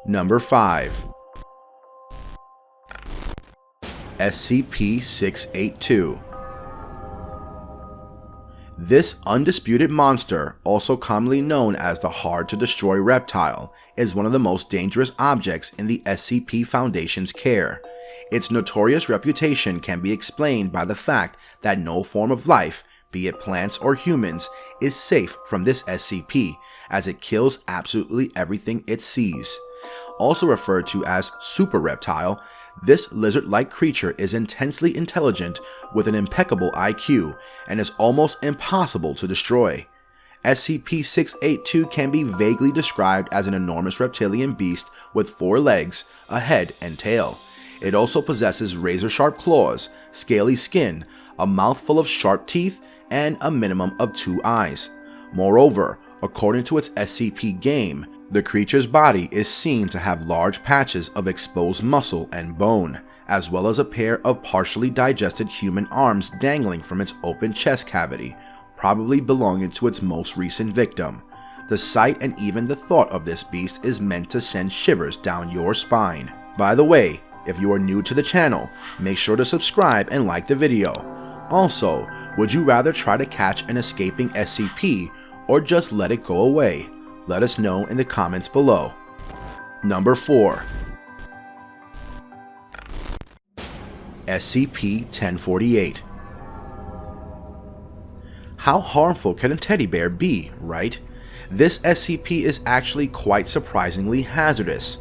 Number 5. SCP-682. This undisputed monster, also commonly known as the hard-to-destroy reptile, is one of the most dangerous objects in the SCP Foundation's care. Its notorious reputation can be explained by the fact that no form of life, be it plants or humans, is safe from this SCP, as it kills absolutely everything it sees. Also referred to as super reptile, this lizard-like creature is intensely intelligent with an impeccable IQ and is almost impossible to destroy. SCP-682 can be vaguely described as an enormous reptilian beast with 4 legs, a head, and tail. It also possesses razor-sharp claws, scaly skin, a mouth full of sharp teeth, and a minimum of 2 eyes. Moreover, according to its SCP game, the creature's body is seen to have large patches of exposed muscle and bone, as well as a pair of partially digested human arms dangling from its open chest cavity, probably belonging to its most recent victim. The sight and even the thought of this beast is meant to send shivers down your spine. By the way, if you are new to the channel, make sure to subscribe and like the video. Also, would you rather try to catch an escaping SCP or just let it go away? Let us know in the comments below. Number 4. SCP-1048. How harmful can a teddy bear be, right? This SCP is actually quite surprisingly hazardous.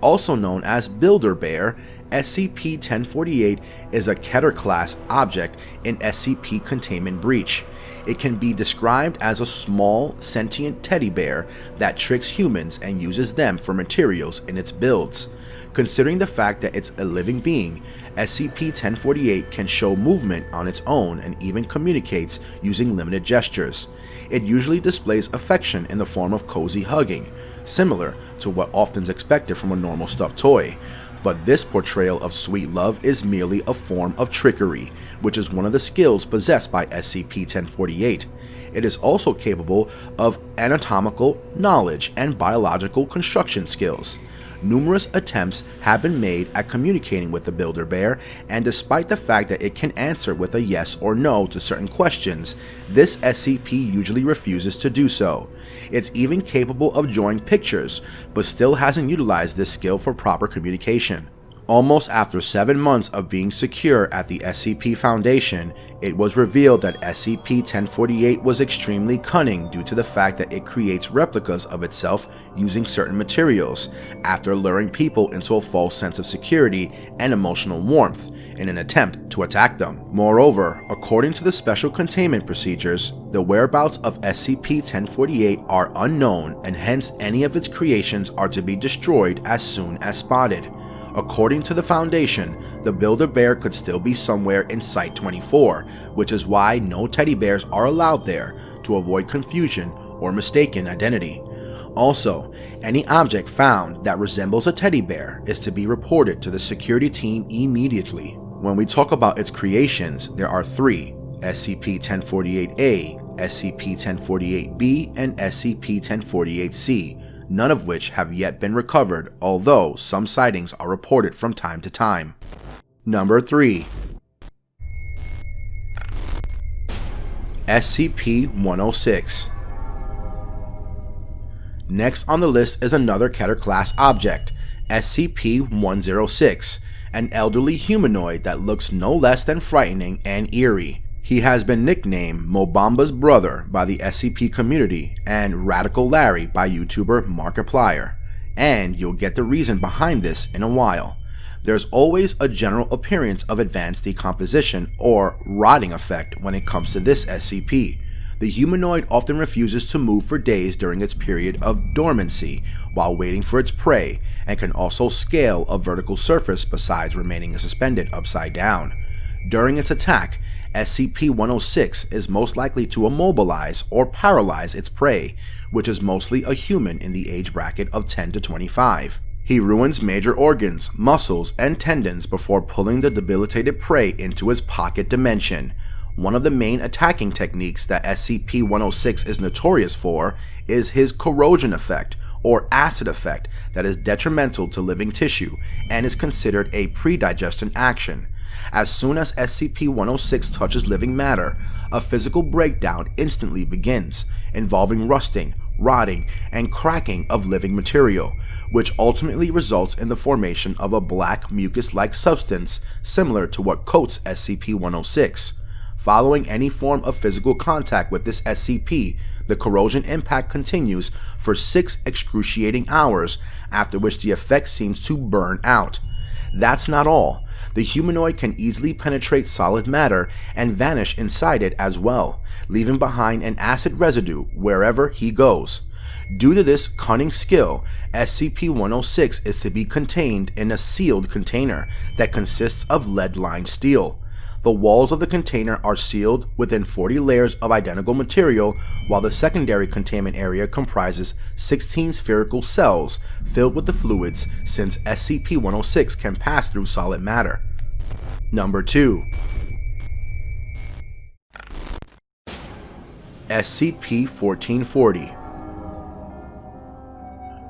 Also known as Builder Bear, SCP-1048 is a Keter class object in SCP Containment Breach. It can be described as a small, sentient teddy bear that tricks humans and uses them for materials in its builds. Considering the fact that it's a living being, SCP-1048 can show movement on its own and even communicates using limited gestures. It usually displays affection in the form of cozy hugging, similar to what often is expected from a normal stuffed toy. But this portrayal of sweet love is merely a form of trickery, which is one of the skills possessed by SCP-1048. It is also capable of anatomical knowledge and biological construction skills. Numerous attempts have been made at communicating with the Builder Bear, and despite the fact that it can answer with a yes or no to certain questions, this SCP usually refuses to do so. It's even capable of drawing pictures, but still hasn't utilized this skill for proper communication. Almost after 7 months of being secure at the SCP Foundation, it was revealed that SCP-1048 was extremely cunning due to the fact that it creates replicas of itself using certain materials, after luring people into a false sense of security and emotional warmth in an attempt to attack them. Moreover, according to the special containment procedures, the whereabouts of SCP-1048 are unknown, and hence any of its creations are to be destroyed as soon as spotted. According to the Foundation, the Builder Bear could still be somewhere in Site-24, which is why no teddy bears are allowed there to avoid confusion or mistaken identity. Also, any object found that resembles a teddy bear is to be reported to the security team immediately. When we talk about its creations, there are 3: SCP-1048-A, SCP-1048-B, and SCP-1048-C. None of which have yet been recovered, although some sightings are reported from time to time. Number 3. SCP-106. Next on the list is another Keter class object, SCP-106, an elderly humanoid that looks no less than frightening and eerie. He has been nicknamed Mobamba's brother by the SCP community and Radical Larry by YouTuber Markiplier, and you'll get the reason behind this in a while. There's always a general appearance of advanced decomposition or rotting effect when it comes to this SCP. The humanoid often refuses to move for days during its period of dormancy while waiting for its prey, and can also scale a vertical surface besides remaining suspended upside down. During its attack, SCP-106 is most likely to immobilize or paralyze its prey, which is mostly a human in the age bracket of 10 to 25. He ruins major organs, muscles, and tendons before pulling the debilitated prey into his pocket dimension. One of the main attacking techniques that SCP-106 is notorious for is his corrosion effect, or acid effect that is detrimental to living tissue and is considered a pre-digestion action. As soon as SCP-106 touches living matter, a physical breakdown instantly begins, involving rusting, rotting, and cracking of living material, which ultimately results in the formation of a black mucus-like substance similar to what coats SCP-106. Following any form of physical contact with this SCP, the corrosion impact continues for 6 excruciating hours, after which the effect seems to burn out. That's not all. The humanoid can easily penetrate solid matter and vanish inside it as well, leaving behind an acid residue wherever he goes. Due to this cunning skill, SCP-106 is to be contained in a sealed container that consists of lead-lined steel. The walls of the container are sealed within 40 layers of identical material, while the secondary containment area comprises 16 spherical cells filled with the fluids, since SCP-106 can pass through solid matter. Number 2. SCP-1440.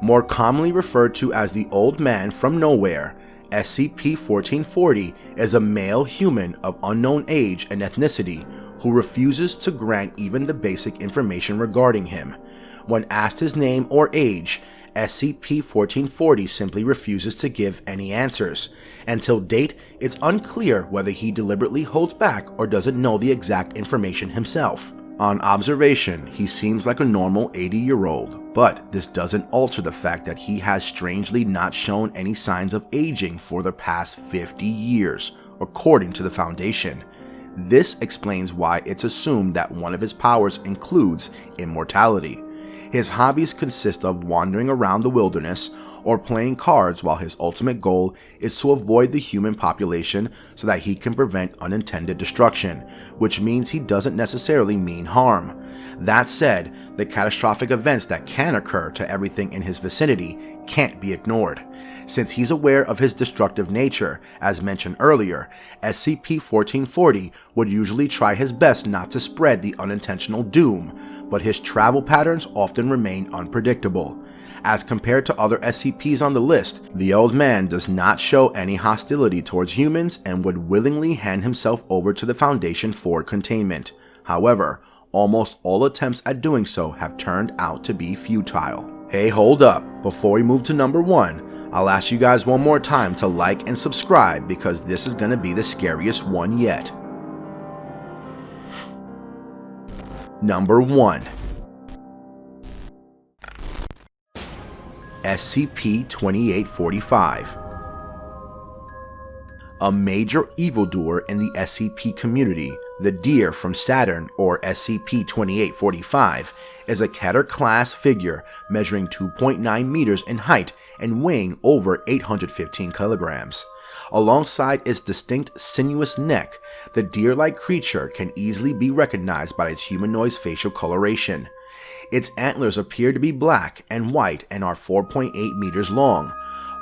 More commonly referred to as the Old Man from Nowhere, SCP-1440 is a male human of unknown age and ethnicity who refuses to grant even the basic information regarding him. When asked his name or age, SCP-1440 simply refuses to give any answers. Until date, it's unclear whether he deliberately holds back or doesn't know the exact information himself. On observation, he seems like a normal 80-year-old, but this doesn't alter the fact that he has strangely not shown any signs of aging for the past 50 years, according to the Foundation. This explains why it's assumed that one of his powers includes immortality. His hobbies consist of wandering around the wilderness or playing cards, while his ultimate goal is to avoid the human population so that he can prevent unintended destruction, which means he doesn't necessarily mean harm. That said, the catastrophic events that can occur to everything in his vicinity can't be ignored. Since he's aware of his destructive nature, as mentioned earlier, SCP-1440 would usually try his best not to spread the unintentional doom, but his travel patterns often remain unpredictable. As compared to other SCPs on the list, the Old Man does not show any hostility towards humans and would willingly hand himself over to the Foundation for containment. However, almost all attempts at doing so have turned out to be futile. Hey, hold up. Before we move to number 1, I'll ask you guys one more time to like and subscribe, because this is gonna be the scariest one yet. Number 1. SCP-2845. A major evildoer in the SCP community, the Deer from Saturn, or SCP-2845, is a Keter-class figure measuring 2.9 meters in height and weighing over 815 kilograms. Alongside its distinct sinuous neck, the deer-like creature can easily be recognized by its humanoid's facial coloration. Its antlers appear to be black and white and are 4.8 meters long.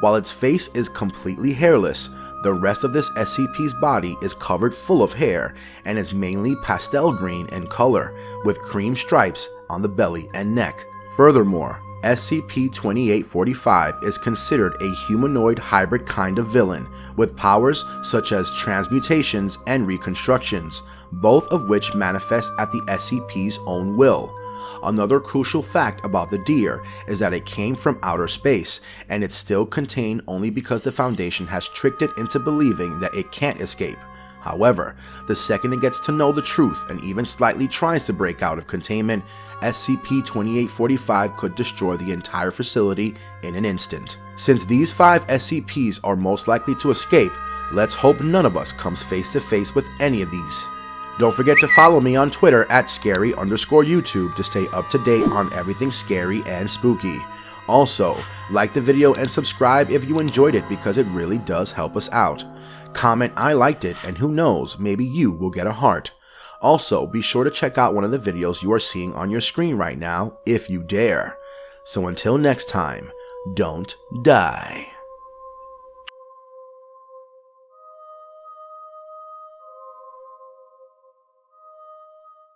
While its face is completely hairless, the rest of this SCP's body is covered full of hair and is mainly pastel green in color, with cream stripes on the belly and neck. Furthermore, SCP-2845 is considered a humanoid hybrid kind of villain, with powers such as transmutations and reconstructions, both of which manifest at the SCP's own will. Another crucial fact about the deer is that it came from outer space, and it's still contained only because the Foundation has tricked it into believing that it can't escape. However, the second it gets to know the truth and even slightly tries to break out of containment, SCP-2845 could destroy the entire facility in an instant. Since these 5 SCPs are most likely to escape, let's hope none of us comes face to face with any of these. Don't forget to follow me on Twitter at scary_YouTube to stay up to date on everything scary and spooky. Also, like the video and subscribe if you enjoyed it, because it really does help us out. Comment "I liked it," and who knows, maybe you will get a heart. Also, be sure to check out one of the videos you are seeing on your screen right now, if you dare. So until next time, don't die.